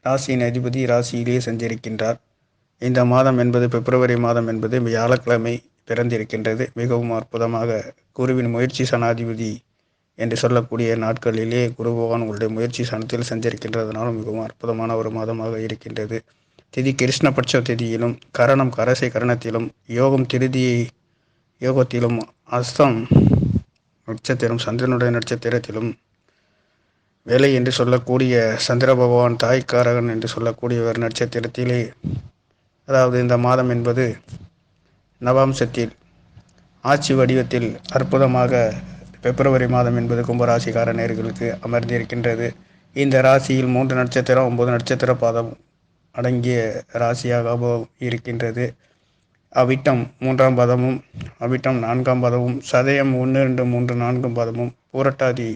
ராசியின் அதிபதி ராசியிலே சஞ்சரிக்கின்றார். இந்த மாதம் என்பது பிப்ரவரி மாதம் என்பது வியாழக்கிழமை பிறந்திருக்கின்றது. மிகவும் அற்புதமாக குருவின் முயற்சி சனாதிபதி என்று சொல்லக்கூடிய நாட்களிலே குரு பகவான் உங்களுடைய முயற்சி சனத்தில் சஞ்சரிக்கின்றதுனால மிகவும் அற்புதமான ஒரு மாதமாக இருக்கின்றது. திதி கிருஷ்ணபட்ச திதியிலும், கரணம் கரசை கரணத்திலும், யோகம் திருதியை யோகத்திலும், அஸ்தம் நட்சத்திரம் சந்திரனுடைய நட்சத்திரத்திலும், வேலை என்று சொல்லக்கூடிய சந்திர பகவான் தாய்க்காரகன் என்று சொல்லக்கூடிய ஒரு நட்சத்திரத்திலே, அதாவது இந்த மாதம் என்பது நவாம்சத்தில் ஆட்சி வடிவத்தில் அற்புதமாக பிப்ரவரி மாதம் என்பது கும்பராசிக்கார நேயர்களுக்கு அமர்ந்திருக்கின்றது. இந்த ராசியில் 3 நட்சத்திரம் 9 நட்சத்திர பாதம் அடங்கிய ராசியாக இருக்கின்றது. அவிட்டம் 3ஆம் பாதமும், அவிட்டம் 4ஆம் பாதமும், சதயம் 1, 2, 3, 4 பாதமும், பூரட்டாதி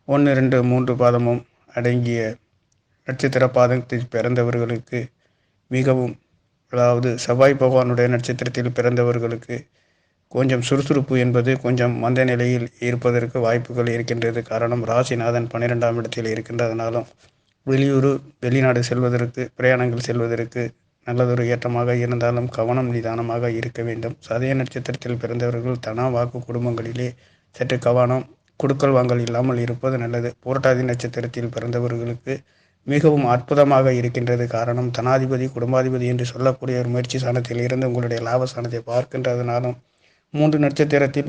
1, 2, 3 பாதமும் அடங்கிய நட்சத்திர பாதத்தில் பிறந்தவர்களுக்கு மிகவும், அதாவது செவ்வாய் பகவானுடைய நட்சத்திரத்தில் பிறந்தவர்களுக்கு கொஞ்சம் சுறுசுறுப்பு என்பது கொஞ்சம் மந்த நிலையில் இருப்பதற்கு வாய்ப்புகள் இருக்கின்றது. காரணம் ராசிநாதன் 12ஆம் இடத்தில் இருக்கின்றதுனாலும் வெளியூர் வெளிநாடு செல்வதற்கு, பிரயாணங்கள் செல்வதற்கு நல்லதொரு ஏற்றமாக இருந்தாலும் கவனம் நிதானமாக இருக்க வேண்டும். சதய நட்சத்திரத்தில் பிறந்தவர்கள் தனா வாக்கு குடும்பங்களிலே சற்று கவனம், கொடுக்கல் வாங்கல் இல்லாமல் இருப்பது நல்லது. புரட்டாதி நட்சத்திரத்தில் பிறந்தவர்களுக்கு மிகவும் அற்புதமாக இருக்கின்றது. காரணம் தனாதிபதி குடும்பாதிபதி என்று சொல்லக்கூடிய ஒரு முயற்சி சாணத்தில் இருந்து உங்களுடைய லாபஸ்தானத்தை பார்க்கின்றதுனாலும் 3 நட்சத்திரத்தில்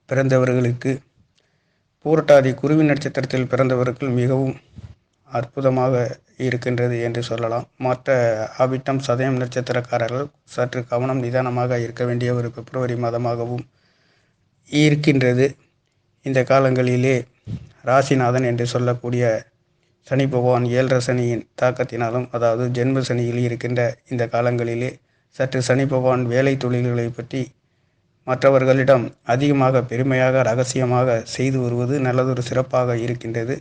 பிறந்தவர்களுக்கு, பூரட்டாதி குருவின் நட்சத்திரத்தில் பிறந்தவர்கள் மிகவும் அற்புதமாக இருக்கின்றது என்று சொல்லலாம். மற்ற அவிட்டம் சதயம் நட்சத்திரக்காரர்கள் சற்று கவனம் நிதானமாக இருக்க வேண்டிய ஒரு பிப்ரவரி மாதமாகவும் இருக்கின்றது. இந்த காலங்களிலே ராசிநாதன் என்று சொல்லக்கூடிய சனி பகவான் 7.5 சனியின் தாக்கத்தினாலும், அதாவது ஜென்ம சனியில் இருக்கின்ற இந்த காலங்களிலே சற்று சனி பகவான் வேலை தொழில்களை பற்றி மற்றவர்களிடம் அதிகமாக பெருமையாக ரகசியமாக செய்து வருவது நல்லதொரு சிறப்பாக இருக்கின்றது.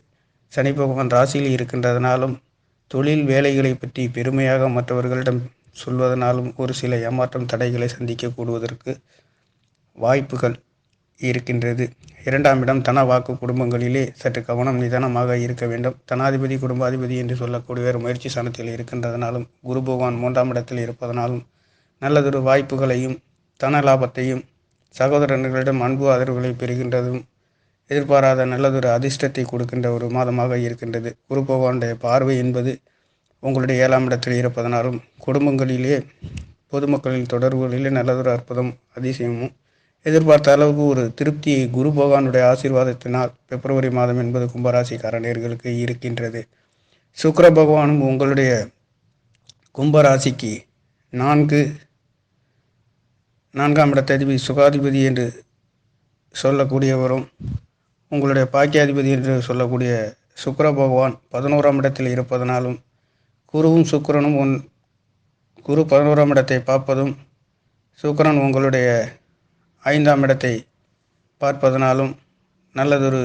சனி பகவான் ராசியில் இருக்கின்றதனாலும் தொழில் வேலைகளை பற்றி பெருமையாக மற்றவர்களிடம் சொல்வதனாலும் ஒரு சில ஏமாற்றம் தடைகளை சந்திக்க கூடுவதற்கு வாய்ப்புகள் இருக்கின்றது. 2ஆம் இடம் தன வாக்கு குடும்பங்களிலே சற்று கவனம் நிதானமாக இருக்க வேண்டும். தனாதிபதி குடும்பாதிபதி என்று சொல்லக்கூடிய முயற்சி ஸ்தானத்தில் இருக்கின்றதனாலும், குரு பகவான் 3ஆம் இடத்தில் இருப்பதனாலும் நல்லதொரு வாய்ப்புகளையும் தன லாபத்தையும் சகோதரர்களிடம் அன்பு ஆதரவுகளை பெறுகின்றதும் எதிர்பாராத நல்லதொரு அதிர்ஷ்டத்தை கொடுக்கின்ற ஒரு மாதமாக இருக்கின்றது. குரு பகவானுடைய பார்வை என்பது உங்களுடைய 7ஆம் இடத்தில் இருப்பதனாலும் குடும்பங்களிலே பொதுமக்களின் தொடர்புகளிலே நல்லதொரு அற்புதம் அதிசயமும் எதிர்பார்த்த அளவுக்கு ஒரு திருப்தியை குரு பகவானுடைய ஆசீர்வாதத்தினால் பிப்ரவரி மாதம் என்பது கும்பராசிக்கார நேயர்களுக்கு இருக்கின்றது. சுக்கிர பகவானும் உங்களுடைய கும்பராசிக்கு 4ஆம் இடத்ததிபதி சுகாதிபதி என்று சொல்லக்கூடியவரும், உங்களுடைய பாக்கியாதிபதி என்று சொல்லக்கூடிய சுக்கிர பகவான் 11ஆம் இடத்தில் இருப்பதனாலும், குருவும் சுக்கிரனும் குரு 11ஆம் இடத்தை பார்ப்பதும், சுக்கிரன் உங்களுடைய 5ஆம் இடத்தை பார்ப்பதனாலும் நல்லதொரு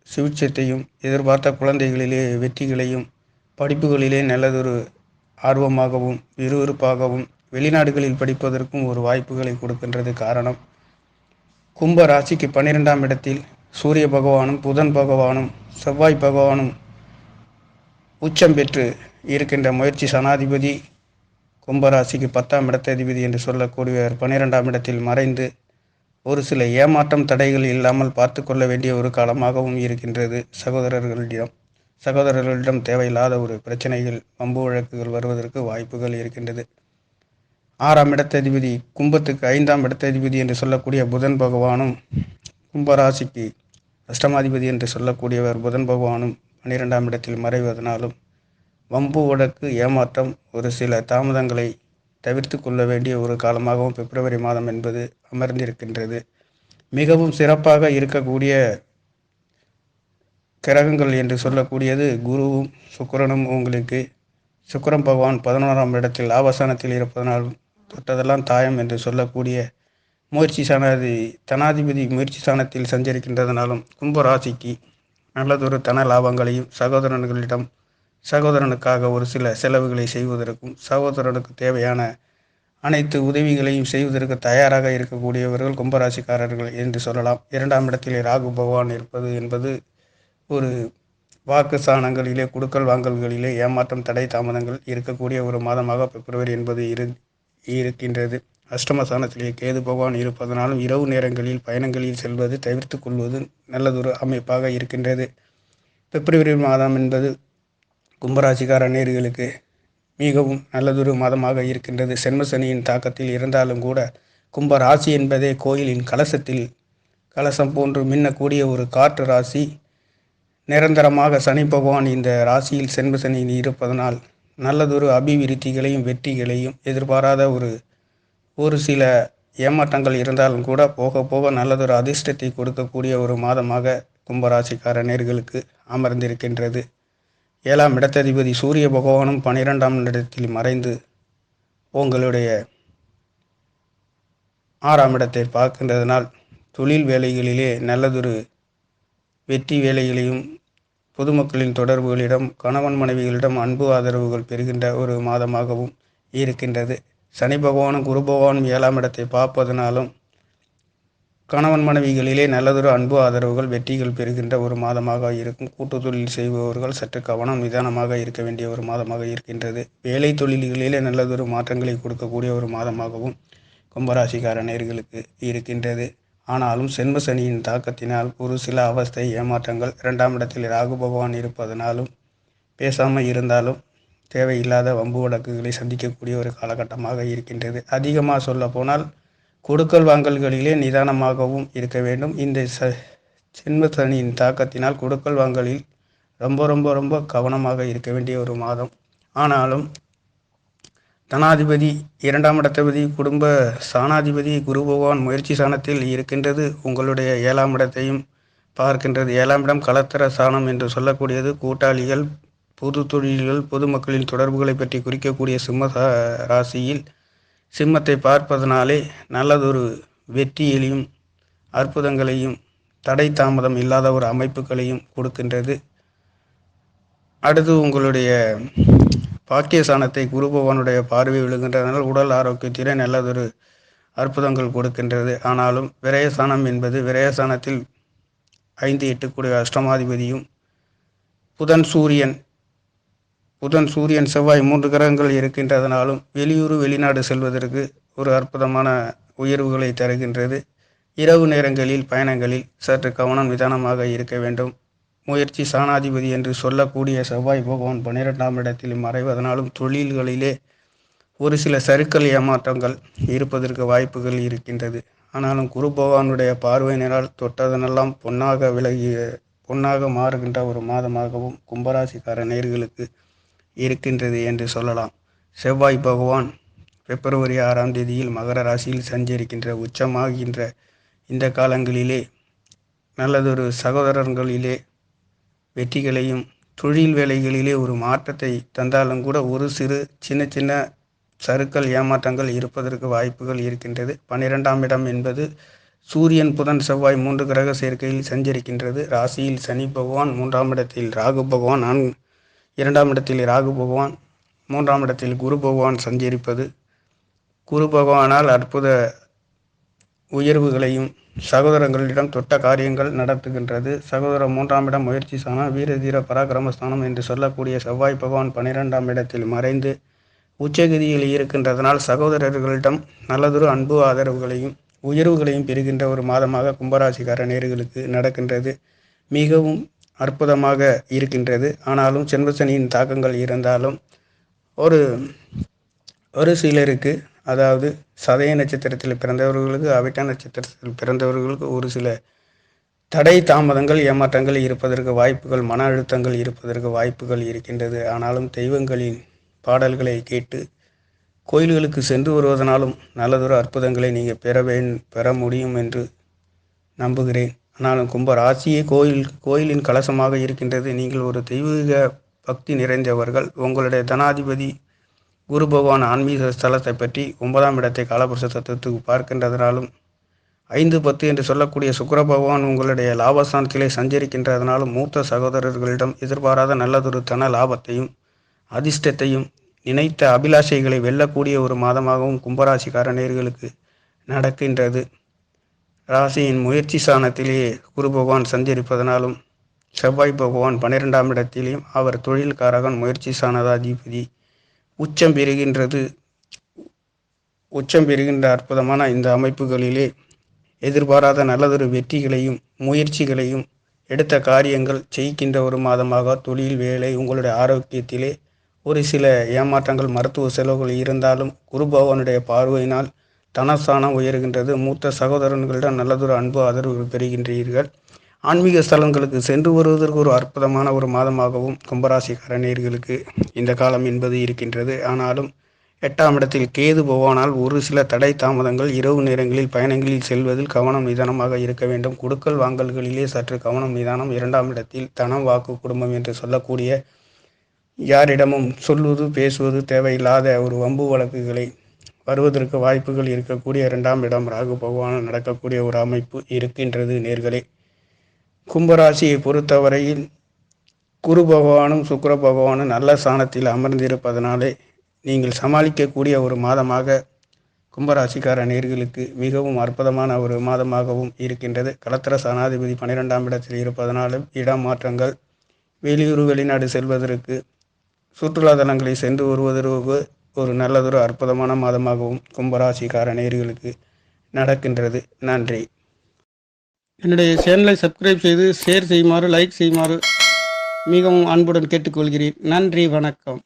சுவிட்சத்தையும், எதிர்பார்த்த குழந்தைகளிலே வெற்றிகளையும், படிப்புகளிலே நல்லதொரு ஆர்வமாகவும் விறுவிறுப்பாகவும் வெளிநாடுகளில் படிப்பதற்கும் ஒரு வாய்ப்புகளை கொடுக்கின்றது. காரணம் கும்ப ராசிக்கு 12ஆம் இடத்தில் சூரிய பகவானும், புதன் பகவானும், செவ்வாய் பகவானும் உச்சம் பெற்று இருக்கின்ற முயற்சி சனாதிபதி கும்பராசிக்கு 10ஆம் இடத்ததிபதி என்று சொல்லக்கூடிய 12ஆம் இடத்தில் மறைந்து ஒரு சில ஏமாற்றம் தடைகள் இல்லாமல் பார்த்து கொள்ள வேண்டிய ஒரு காலமாகவும் இருக்கின்றது. சகோதரர்களிடம் தேவையில்லாத ஒரு பிரச்சனைகள், வம்பு வழக்குகள் வருவதற்கு வாய்ப்புகள் இருக்கின்றது. 6ஆம் இடத்ததிபதி கும்பத்துக்கு 5ஆம் இடத்ததிபதி என்று சொல்லக்கூடிய புதன் பகவானும், கும்பராசிக்கு அஷ்டமாதிபதி என்று சொல்லக்கூடியவர் புதன் பகவானும் 12ஆம் இடத்தில் மறைவதனாலும் வம்பு வழக்கு, ஏமாற்றம், ஒரு சில தாமதங்களை தவிர்த்து கொள்ள வேண்டிய ஒரு காலமாகவும் பிப்ரவரி மாதம் என்பது அமர்ந்திருக்கின்றது. மிகவும் சிறப்பாக இருக்கக்கூடிய கிரகங்கள் என்று சொல்லக்கூடியது குருவும் சுக்கிரனும். உங்களுக்கு சுக்கிரன் பகவான் 11ஆம் இடத்தில் லாபஸ்தானத்தில் இருப்பதனாலும் தொட்டதெல்லாம் தாயம் என்று சொல்லக்கூடிய முயற்சி தனாதிபதி முயற்சி ஸ்தானத்தில் சஞ்சரிக்கின்றதனாலும் கும்பராசிக்கு நல்லதொரு தன லாபங்களையும், சகோதரனுக்காக ஒரு சில செலவுகளை செய்வதற்கும், சகோதரனுக்கு தேவையான அனைத்து உதவிகளையும் செய்வதற்கு தயாராக இருக்கக்கூடியவர்கள் கும்பராசிக்காரர்கள் என்று சொல்லலாம். 2ஆம் இடத்தில் ராகு பகவான் இருப்பது என்பது ஒரு வாக்கு ஸ்தானங்களிலே குடுக்கல் வாங்கல்களிலே ஏமாற்றம், தடை, தாமதங்கள் இருக்கக்கூடிய ஒரு மாதமாக பிப்ரவரி என்பது இருக்கின்றது. அஷ்டமஸ்தானத்திலே கேது பகவான் இருப்பதனாலும் இரவு நேரங்களில் பயணங்களில் செல்வது தவிர்த்து கொள்வது நல்லதொரு அமைப்பாக இருக்கின்றது. பிப்ரவரி மாதம் என்பது கும்பராசிக்கார நேயர்களுக்கு மிகவும் நல்லதொரு மாதமாக இருக்கின்றது. சென்மசனியின் தாக்கத்தில் இருந்தாலும் கூட கும்ப ராசி என்பதே கோயிலின் கலசம் போன்று மின்னக்கூடிய ஒரு காற்று ராசி. நிரந்தரமாக சனி பகவான் இந்த ராசியில் சென்மசனியில் இருப்பதனால் நல்லதொரு அபிவிருத்திகளையும் வெற்றிகளையும் எதிர்பாராத ஒரு சில ஏமாற்றங்கள் இருந்தாலும் கூட போக போக நல்லதொரு அதிர்ஷ்டத்தை கொடுக்கக்கூடிய ஒரு மாதமாக கும்பராசிக்கார நேயர்களுக்கு அமர்ந்திருக்கின்றது. 7ஆம் இடத்ததிபதி சூரிய பகவானும் 12ஆம் இடத்தில் மறைந்து உங்களுடைய 6ஆம் இடத்தை பார்க்கின்றதனால் தொழில் வேலைகளிலே நல்லதொரு வெற்றி வேலைகளையும் பொதுமக்களின் தொடர்புகளிடம் கணவன் மனைவிகளிடம் அன்பு ஆதரவுகள் பெறுகின்ற ஒரு மாதமாகவும் இருக்கின்றது. சனி பகவானும் குரு பகவானும் 7ஆம் இடத்தை பார்ப்பதனாலும் கணவன் மனைவிகளிலே நல்லதொரு அன்பு ஆதரவுகள் வெற்றிகள் பெறுகின்ற ஒரு மாதமாக இருக்கும். கூட்டு தொழில் செய்பவர்கள் சற்று கவனம் நிதானமாக இருக்க வேண்டிய ஒரு மாதமாக இருக்கின்றது. வேலை தொழில்களிலே நல்லதொரு மாற்றங்களை கொடுக்கக்கூடிய ஒரு மாதமாகவும் கும்பராசிக்கார நேயர்களுக்கு இருக்கின்றது. ஆனாலும் சென்ம சனியின் தாக்கத்தினால் ஒரு சில அவஸ்தை ஏமாற்றங்கள், 2ஆம் இடத்தில் ராகு பகவான் இருப்பதனாலும் பேசாமல் இருந்தாலும் தேவையில்லாத வம்பு வழக்குகளை சந்திக்கக்கூடிய ஒரு காலகட்டமாக இருக்கின்றது. அதிகமாக சொல்ல போனால் கொடுக்கல் வாங்கல்களிலே நிதானமாகவும் இருக்க வேண்டும். இந்த சென்ம சனியின் தாக்கத்தினால் கொடுக்கல் வாங்கலில் ரொம்ப ரொம்ப ரொம்ப கவனமாக இருக்க வேண்டிய ஒரு மாதம். ஆனாலும் தனாதிபதி, 2ஆம் இடத்ததிபதி, குடும்ப ஸ்தானாதிபதி குரு பகவான் முயற்சி ஸ்தானத்தில் இருக்கின்றது. உங்களுடைய 7ஆம் இடத்தையும் பார்க்கின்றது. 7ஆம் இடம் கலத்தர ஸ்தானம் என்று சொல்லக்கூடியது கூட்டாளிகள், பொது தொழில்கள், பொதுமக்களின் தொடர்புகளை பற்றி குறிக்கக்கூடிய சிம்ம ராசியில் சிம்மத்தை பார்ப்பதனாலே நல்லதொரு வெற்றியையும் அற்புதங்களையும் தடை தாமதம் இல்லாத ஒரு அமைப்புகளையும் கொடுக்கின்றது. அடுத்து உங்களுடைய பாக்கியஸ்தானத்தை குரு பகவானுடைய பார்வை விழுகின்றதனால் உடல் ஆரோக்கியத்திலே நல்லதொரு அற்புதங்கள் கொடுக்கின்றது. ஆனாலும் விரயஸ்தானம் என்பது விரயஸ்தானத்தில் 5, 8 கூடிய அஷ்டமாதிபதியும் புதன் சூரியன் செவ்வாய் 3 கிரகங்கள் இருக்கின்றதனாலும் வெளியூர் வெளிநாடு செல்வதற்கு ஒரு அற்புதமான உயர்வுகளை தருகின்றது. இரவு நேரங்களில் பயணங்களில் சற்று கவனம் நிதானமாக இருக்க வேண்டும். முயற்சி ஸ்தானாதிபதி என்று சொல்லக்கூடிய செவ்வாய் பகவான் 12ஆம் இடத்தில் மறைவதனாலும் தொழில்களிலே ஒரு சில சறுக்கல் ஏமாற்றங்கள் இருப்பதற்கு வாய்ப்புகள் இருக்கின்றது. ஆனாலும் குரு பகவானுடைய பார்வையினால் தொட்டதனெல்லாம் பொன்னாக மாறுகின்ற ஒரு மாதமாகவும் கும்பராசிக்கார நேயர்களுக்கு இருக்கின்றது என்று சொல்லலாம். செவ்வாய் பகவான் பிப்ரவரி 6ஆம் தேதியில் மகர ராசியில் சஞ்சரிக்கின்ற உச்சமாகின்ற இந்த காலங்களிலே நல்லதொரு சகோதரர்களிலே வெற்றிகளையும் தொழில் வேலைகளிலே ஒரு மாற்றத்தை தந்தாலும் கூட ஒரு சிறு சின்ன சறுக்கல் ஏமாற்றங்கள் இருப்பதற்கு வாய்ப்புகள் இருக்கின்றது. 12ஆம் இடம் என்பது சூரியன் புதன் செவ்வாய் 3 கிரக சேர்க்கையில் சஞ்சரிக்கின்றது. ராசியில் சனி பகவான், 3ஆம் இடத்தில் ராகு பகவான், 2ஆம் இடத்தில் ராகு பகவான், 3ஆம் இடத்தில் குரு பகவான் சஞ்சரிப்பது குரு பகவானால் அற்புத உயர்வுகளையும் சகோதரங்களிடம் தொட்ட காரியங்கள் நடத்துகின்றது. சகோதர 3ஆம் இடம் முயற்சி ஸ்தானம், வீர தீர பராக்கிரமஸ்தானம் என்று சொல்லக்கூடிய செவ்வாய் பகவான் 12ஆம் இடத்தில் மறைந்து உச்சகதியில் இருக்கின்றதனால் சகோதரர்களிடம் நல்லதொரு அன்பு ஆதரவுகளையும் உயர்வுகளையும் பெறுகின்ற ஒரு மாதமாக கும்பராசிக்கார நேயர்களுக்கு நடக்கின்றது. மிகவும் அற்புதமாக இருக்கின்றது. ஆனாலும் சென்மசனியின் தாக்கங்கள் இருந்தாலும் ஒரு சிலருக்கு, அதாவது சதய நட்சத்திரத்தில் பிறந்தவர்களுக்கு, அவிட்ட நட்சத்திரத்தில் பிறந்தவர்களுக்கு ஒரு சில தடை தாமதங்கள் ஏமாற்றங்கள் இருப்பதற்கு வாய்ப்புகள், மன அழுத்தங்கள் இருப்பதற்கு வாய்ப்புகள் இருக்கின்றது. ஆனாலும் தெய்வங்களின் பாடல்களை கேட்டு கோயில்களுக்கு சென்று வருவதனாலும் நல்லதொரு அற்புதங்களை நீங்கள் பெற முடியும் என்று நம்புகிறேன். ஆனாலும் கும்ப ராசியே கோயிலின் கலசமாக இருக்கின்றது. நீங்கள் ஒரு தெய்வீக பக்தி நிறைந்தவர்கள். உங்களுடைய தனாதிபதி குரு பகவான் ஆன்மீக ஸ்தலத்தை பற்றி 9ஆம் இடத்தை காலபுருஷ தத்துவத்துக்கு பார்க்கின்றதனாலும் 5, 10 என்று சொல்லக்கூடிய சுக்கிர பகவான் உங்களுடைய லாபஸ்தானத்திலே சஞ்சரிக்கின்றதனாலும் மூத்த சகோதரர்களிடம் எதிர்பாராத நல்லதொரு தன லாபத்தையும் அதிர்ஷ்டத்தையும் நினைத்த அபிலாஷைகளை வெல்லக்கூடிய ஒரு மாதமாகவும் கும்பராசிக்கார நேயர்களுக்கு நடக்கின்றது. ராசியின் முயற்சி ஸ்தானத்திலேயே குரு பகவான் சஞ்சரிப்பதனாலும் செவ்வாய் பகவான் 12ஆம் இடத்திலையும் அவர் தொழில்காரகன், முயற்சி சாணாதிபதி உச்சம் பெறுகின்ற அற்புதமான இந்த அமைப்புகளிலே எதிர்பாராத நல்லதொரு வெற்றிகளையும் முயற்சிகளையும் எடுத்த காரியங்கள் ஜெயிக்கின்ற ஒரு மாதமாக, தொழில், வேலை, உங்களுடைய ஆரோக்கியத்திலே ஒரு சில ஏமாற்றங்கள், மருத்துவ செலவுகள் இருந்தாலும் குரு பகவானுடைய பார்வையினால் தனஸ்தானம் உயர்கின்றது. மூத்த சகோதரர்களிடம் நல்லதொரு அன்பு ஆதரவு பெறுகின்றீர்கள். ஆன்மீக ஸ்தலங்களுக்கு சென்று வருவதற்கு ஒரு அற்புதமான ஒரு மாதமாகவும் கும்பராசிக்கார நேயர்களுக்கு இந்த காலம் என்பது இருக்கின்றது. ஆனாலும் 8ஆம் இடத்தில் கேது பகவானால் ஒரு சில தடை தாமதங்கள், இரவு நேரங்களில் பயணங்களில் செல்வதில் கவனம் நிதானமாக இருக்க வேண்டும். கொடுக்கல் வாங்கல்களிலே சற்று கவனம் நிதானம். 2ஆம் இடத்தில் தனம், வாக்கு, குடும்பம் என்று சொல்லக்கூடிய யாரிடமும் சொல்வது பேசுவது தேவையில்லாத ஒரு வம்பு வழக்குகளை வருவதற்கு வாய்ப்புகள் இருக்கக்கூடிய 2ஆம் இடம் ராகு பகவான் நடக்கக்கூடிய ஒரு அமைப்பு இருக்கின்றது. நேர்களே, கும்பராசியை பொறுத்தவரையில் குரு பகவானும் சுக்கிர பகவானும் நல்ல ஸ்தானத்தில் அமர்ந்திருப்பதனாலே நீங்கள் சமாளிக்கக்கூடிய ஒரு மாதமாக கும்பராசிக்கார நேர்களுக்கு மிகவும் அற்புதமான ஒரு மாதமாகவும் இருக்கின்றது. களத்திர சனாதிபதி 12ஆம் இடத்தில் இருப்பதனாலும் இடம் மாற்றங்கள், வெளியூர் வெளிநாடு செல்வதற்கு, சுற்றுலா தலங்களை சென்று வருவதற்கு ஒரு நல்லதொரு அற்புதமான மாதமாகவும் கும்பராசிக்கார நேயர்களுக்கு நடக்கின்றது. நன்றி. என்னுடைய சேனலை சப்ஸ்கிரைப் செய்து ஷேர் செய்யுமாறு, லைக் செய்யுமாறு மிகவும் அன்புடன் கேட்டுக்கொள்கிறேன். நன்றி, வணக்கம்.